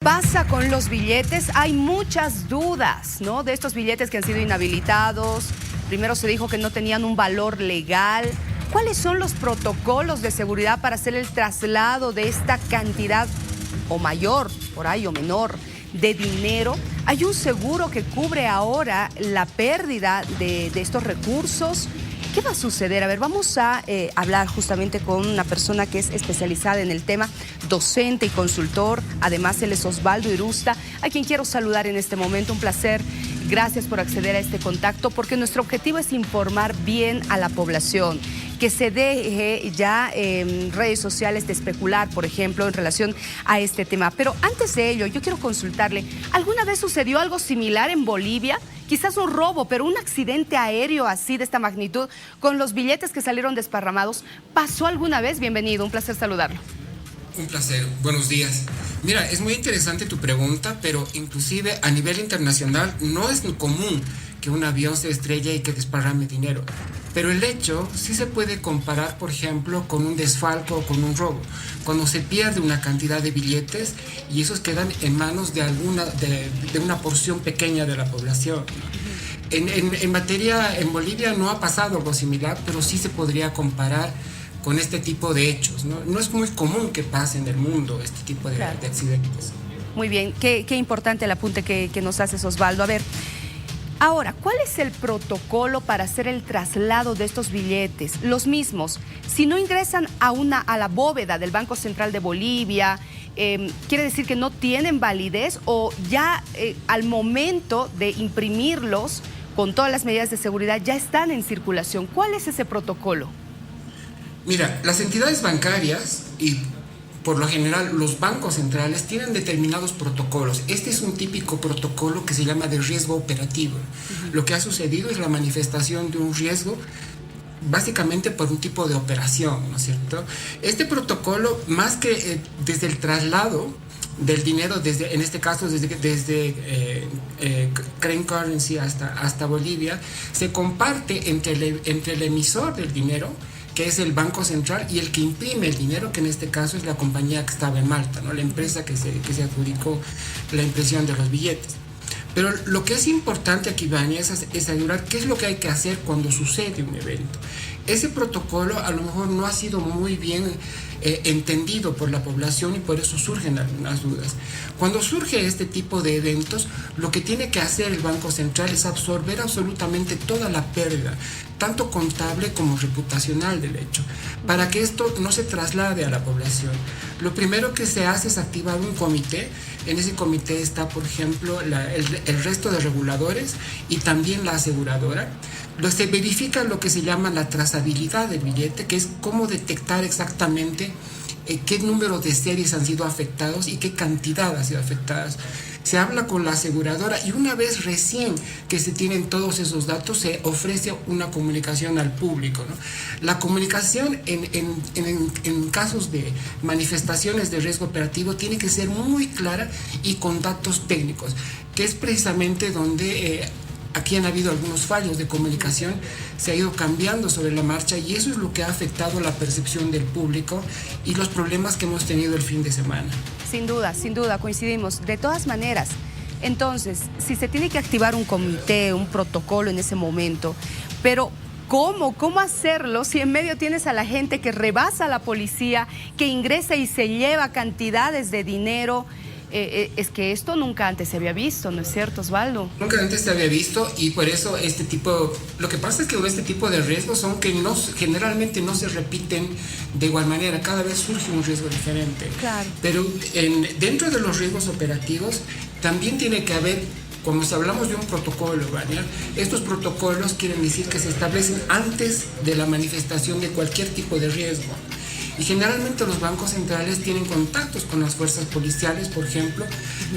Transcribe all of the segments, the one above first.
Pasa con los billetes, hay muchas dudas, ¿no? De estos billetes que han sido inhabilitados. Primero se dijo que no tenían un valor legal. ¿Cuáles son los protocolos de seguridad para hacer el traslado de esta cantidad o mayor, por ahí, o menor, de dinero? ¿Hay un seguro que cubre ahora la pérdida de estos recursos? ¿Qué va a suceder? A ver, vamos a hablar justamente con una persona que es especializada en el tema, docente y consultor. Además, él es Osvaldo Irusta, a quien quiero saludar en este momento. Un placer. Gracias por acceder a este contacto, porque nuestro objetivo es informar bien a la población, que se deje ya en redes sociales de especular, por ejemplo, en relación a este tema. Pero antes de ello, yo quiero consultarle, ¿alguna vez sucedió algo similar en Bolivia? Quizás un robo, pero un accidente aéreo así de esta magnitud, con los billetes que salieron desparramados. ¿Pasó alguna vez? Bienvenido, un placer saludarlo. Un placer, buenos días. Mira, es muy interesante tu pregunta, pero inclusive a nivel internacional no es común que un avión se estrelle y que desparrame dinero. Pero el hecho sí se puede comparar, por ejemplo, con un desfalco o con un robo. Cuando se pierde una cantidad de billetes y esos quedan en manos de una porción pequeña de la población. En materia, en Bolivia no ha pasado algo similar, pero sí se podría comparar con este tipo de hechos, ¿no? No es muy común que pase en el mundo este tipo de accidentes. Muy bien, qué importante el apunte que nos haces, Osvaldo. A ver, ahora, ¿cuál es el protocolo para hacer el traslado de estos billetes? Los mismos, si no ingresan a la bóveda del Banco Central de Bolivia, ¿quiere decir que no tienen validez o ya al momento de imprimirlos con todas las medidas de seguridad ya están en circulación? ¿Cuál es ese protocolo? Mira, las entidades bancarias y por lo general los bancos centrales tienen determinados protocolos. Este es un típico protocolo que se llama de riesgo operativo. Lo que ha sucedido es la manifestación de un riesgo básicamente por un tipo de operación, ¿no es cierto? Este protocolo, más que desde el traslado del dinero, en este caso desde Crane Currency hasta Bolivia, se comparte entre el emisor del dinero, que es el Banco Central, y el que imprime el dinero, que en este caso es la compañía que estaba en Malta, ¿no? La empresa que se adjudicó la impresión de los billetes. Pero lo que es importante aquí, Vania, es asegurar qué es lo que hay que hacer cuando sucede un evento. Ese protocolo a lo mejor no ha sido muy bien entendido por la población y por eso surgen algunas dudas. Cuando surge este tipo de eventos, lo que tiene que hacer el Banco Central es absorber absolutamente toda la pérdida, tanto contable como reputacional del hecho, para que esto no se traslade a la población. Lo primero que se hace es activar un comité. En ese comité está, por ejemplo, el resto de reguladores y también la aseguradora. Se verifica lo que se llama la trazabilidad del billete, que es cómo detectar exactamente qué número de series han sido afectados y qué cantidad ha sido afectada. Se habla con la aseguradora y una vez recién que se tienen todos esos datos, se ofrece una comunicación al público, ¿no? La comunicación en casos de manifestaciones de riesgo operativo tiene que ser muy clara y con datos técnicos, que es precisamente donde aquí han habido algunos fallos de comunicación, se ha ido cambiando sobre la marcha y eso es lo que ha afectado la percepción del público y los problemas que hemos tenido el fin de semana. Sin duda, coincidimos. De todas maneras, entonces, si se tiene que activar un comité, un protocolo en ese momento, pero ¿cómo hacerlo si en medio tienes a la gente que rebasa a la policía, que ingresa y se lleva cantidades de dinero? Es que esto nunca antes se había visto, ¿no es cierto, Osvaldo? Nunca antes se había visto y por eso lo que pasa es que este tipo de riesgos son que generalmente no se repiten de igual manera, cada vez surge un riesgo diferente. Claro. Pero dentro de los riesgos operativos también tiene que haber, como si hablamos de un protocolo, ¿vale? Estos protocolos quieren decir que se establecen antes de la manifestación de cualquier tipo de riesgo. Y generalmente los bancos centrales tienen contactos con las fuerzas policiales, por ejemplo,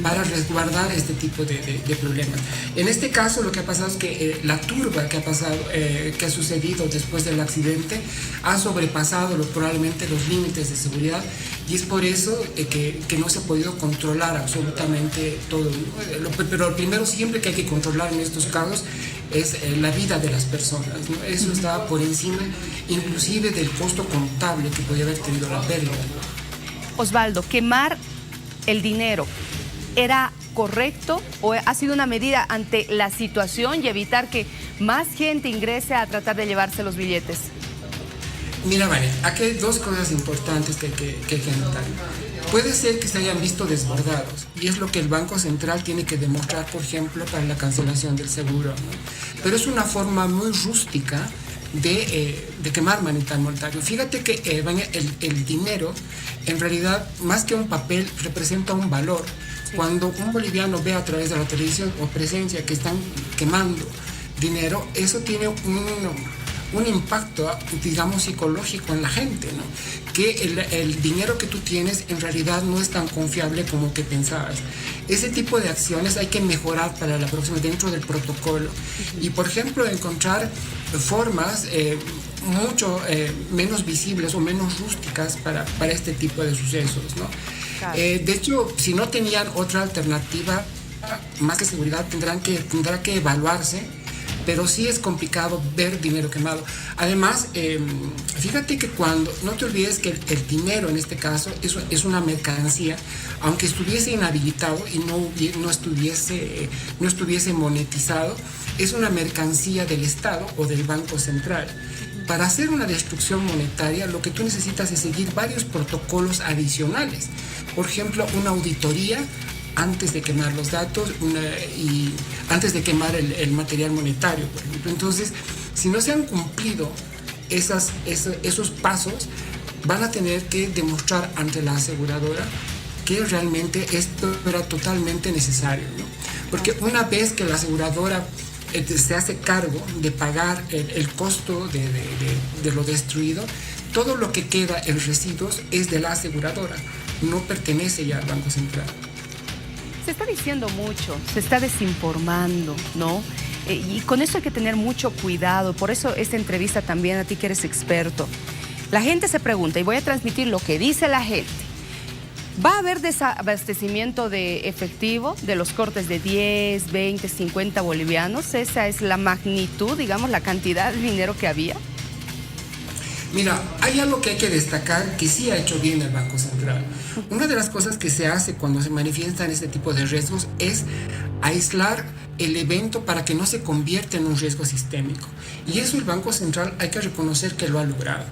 para resguardar este tipo de problemas. En este caso lo que ha pasado es que la turba que ha sucedido después del accidente ha sobrepasado probablemente los límites de seguridad y es por eso que no se ha podido controlar absolutamente todo. Pero lo primero siempre que hay que controlar en estos casos es la vida de las personas, ¿no? Eso estaba por encima inclusive del costo contable que podía haber tenido la pérdida. Osvaldo, quemar el dinero ¿Era correcto o ha sido una medida ante la situación y evitar que más gente ingrese a tratar de llevarse los billetes? Mira, Vane, aquí hay dos cosas importantes que hay que notar. Puede ser que se hayan visto desbordados y es lo que el Banco Central tiene que demostrar, por ejemplo, para la cancelación del seguro, ¿no? Pero es una forma muy rústica de quemar manita monetario. Fíjate que el dinero, en realidad, más que un papel, representa un valor. Sí. Cuando un boliviano ve a través de la televisión o presencia que están quemando dinero, eso tiene un impacto, digamos, psicológico en la gente, ¿no? Que el dinero que tú tienes en realidad no es tan confiable como que pensabas. Ese tipo de acciones hay que mejorar para la próxima dentro del protocolo. Y, por ejemplo, encontrar formas mucho menos visibles o menos rústicas para este tipo de sucesos, ¿no? Claro. De hecho, si no tenían otra alternativa, más que seguridad, tendrá que evaluarse, pero sí es complicado ver dinero quemado. Además, fíjate que no te olvides que el dinero en este caso es una mercancía, aunque estuviese inhabilitado y no estuviese monetizado, es una mercancía del Estado o del Banco Central. Para hacer una destrucción monetaria, lo que tú necesitas es seguir varios protocolos adicionales. Por ejemplo, una auditoría antes de quemar los datos y antes de quemar el material monetario, por ejemplo. Entonces, si no se han cumplido esos pasos, van a tener que demostrar ante la aseguradora que realmente esto era totalmente necesario, ¿no? Porque una vez que la aseguradora se hace cargo de pagar el costo de lo destruido, todo lo que queda en residuos es de la aseguradora, no pertenece ya al Banco Central. Se está diciendo mucho, se está desinformando, ¿no? Y con eso hay que tener mucho cuidado. Por eso esta entrevista también a ti que eres experto. La gente se pregunta, y voy a transmitir lo que dice la gente. ¿Va a haber desabastecimiento de efectivo de los cortes de 10, 20, 50 bolivianos? ¿Esa es la magnitud, digamos, la cantidad de dinero que había? Mira, hay algo que hay que destacar que sí ha hecho bien el Banco Central. Una de las cosas que se hace cuando se manifiestan este tipo de riesgos es aislar el evento para que no se convierta en un riesgo sistémico. Y eso el Banco Central hay que reconocer que lo ha logrado.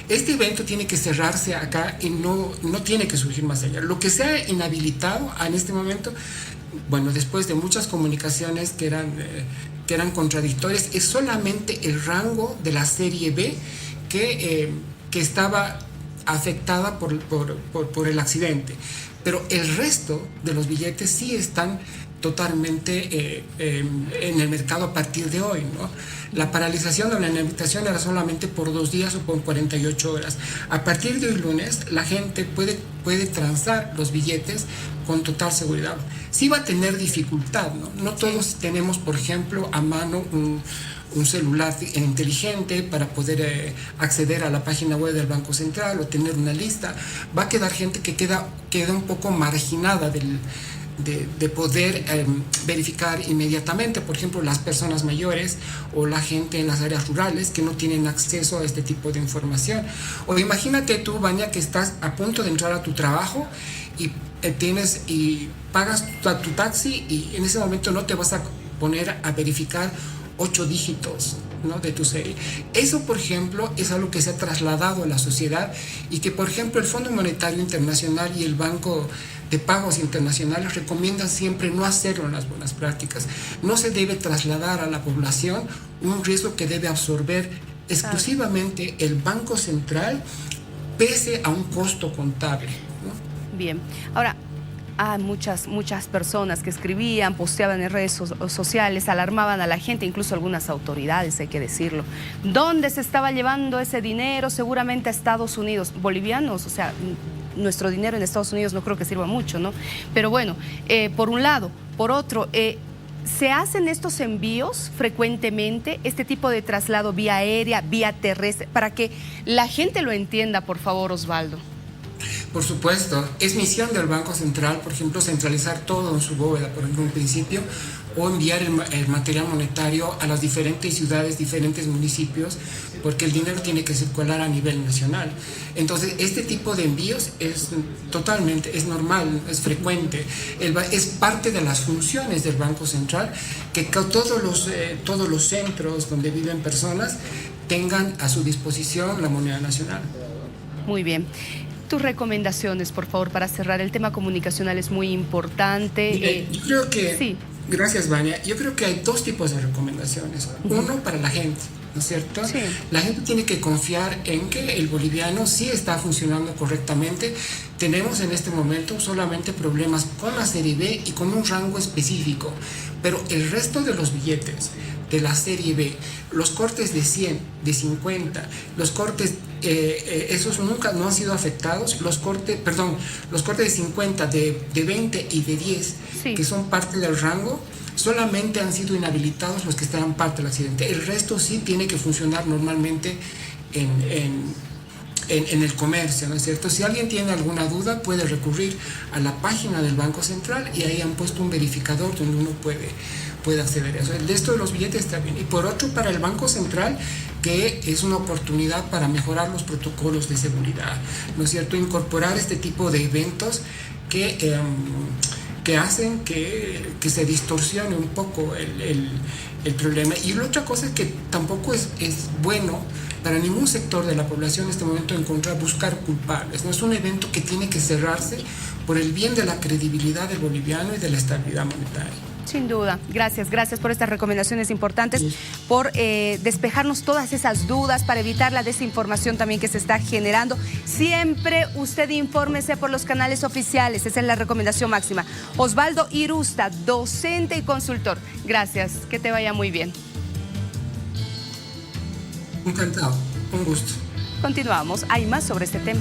Este evento tiene que cerrarse acá y no tiene que surgir más allá. Lo que se ha inhabilitado en este momento, bueno, después de muchas comunicaciones que eran contradictorias, es solamente el rango de la serie B que estaba afectada por el accidente, pero el resto de los billetes sí están totalmente en el mercado a partir de hoy, ¿no? La paralización de la inhabilitación era solamente por 2 días o por 48 horas. A partir de hoy lunes, la gente puede transar los billetes con total seguridad. Sí va a tener dificultad, ¿no? No todos tenemos, por ejemplo, a mano un celular inteligente para poder acceder a la página web del Banco Central o tener una lista. Va a quedar gente que queda un poco marginada de poder verificar inmediatamente, por ejemplo, las personas mayores o la gente en las áreas rurales que no tienen acceso a este tipo de información. O imagínate tú, Vania, que estás a punto de entrar a tu trabajo y pagas tu taxi y en ese momento no te vas a poner a verificar 8 dígitos, ¿no?, de tu serie. Eso, por ejemplo, es algo que se ha trasladado a la sociedad y que, por ejemplo, el Fondo Monetario Internacional y el Banco de Pagos Internacionales recomiendan siempre no hacerlo en las buenas prácticas. No se debe trasladar a la población un riesgo que debe absorber exclusivamente el Banco Central pese a un costo contable, ¿no? Bien, ahora, hay muchas personas que escribían, posteaban en redes sociales, alarmaban a la gente, incluso algunas autoridades, hay que decirlo. ¿Dónde se estaba llevando ese dinero? Seguramente a Estados Unidos. Bolivianos, o sea, nuestro dinero en Estados Unidos no creo que sirva mucho, ¿no? Pero bueno, por un lado. Por otro, ¿se hacen estos envíos frecuentemente, este tipo de traslado vía aérea, vía terrestre, para que la gente lo entienda, por favor, Osvaldo? Por supuesto, es misión del Banco Central, por ejemplo, centralizar todo en su bóveda, por ejemplo, en principio, o enviar el material monetario a las diferentes ciudades, diferentes municipios, porque el dinero tiene que circular a nivel nacional. Entonces, este tipo de envíos es normal, es frecuente, es parte de las funciones del Banco Central, que todos los centros donde viven personas tengan a su disposición la moneda nacional. Muy bien. Tus recomendaciones, por favor, para cerrar. El tema comunicacional es muy importante. Mire, yo creo que, sí. Gracias, Vania. Yo creo que hay dos tipos de recomendaciones. Uno para la gente, ¿no es cierto? Sí. La gente tiene que confiar en que el boliviano sí está funcionando correctamente. Tenemos en este momento solamente problemas con la serie B y con un rango específico, pero el resto de los billetes de la serie B, los cortes de 100, de 50, los cortes, esos nunca no han sido afectados, los cortes de 50, de 20 y de 10, sí, que son parte del rango, solamente han sido inhabilitados los que estaban parte del accidente. El resto sí tiene que funcionar normalmente en el comercio, ¿no es cierto? Si alguien tiene alguna duda, puede recurrir a la página del Banco Central y ahí han puesto un verificador donde uno puede acceder a eso. El de esto de los billetes está bien. Y por otro, para el Banco Central, que es una oportunidad para mejorar los protocolos de seguridad, ¿no es cierto? Incorporar este tipo de eventos que hacen que se distorsione un poco el problema. Y la otra cosa es que tampoco es bueno para ningún sector de la población en este momento buscar culpables. No es un evento que tiene que cerrarse por el bien de la credibilidad del boliviano y de la estabilidad monetaria. Sin duda. Gracias por estas recomendaciones importantes, sí, por despejarnos todas esas dudas, para evitar la desinformación también que se está generando. Siempre usted infórmese por los canales oficiales, esa es la recomendación máxima. Osvaldo Irusta, docente y consultor. Gracias, que te vaya muy bien. Encantado, un gusto. Continuamos, hay más sobre este tema.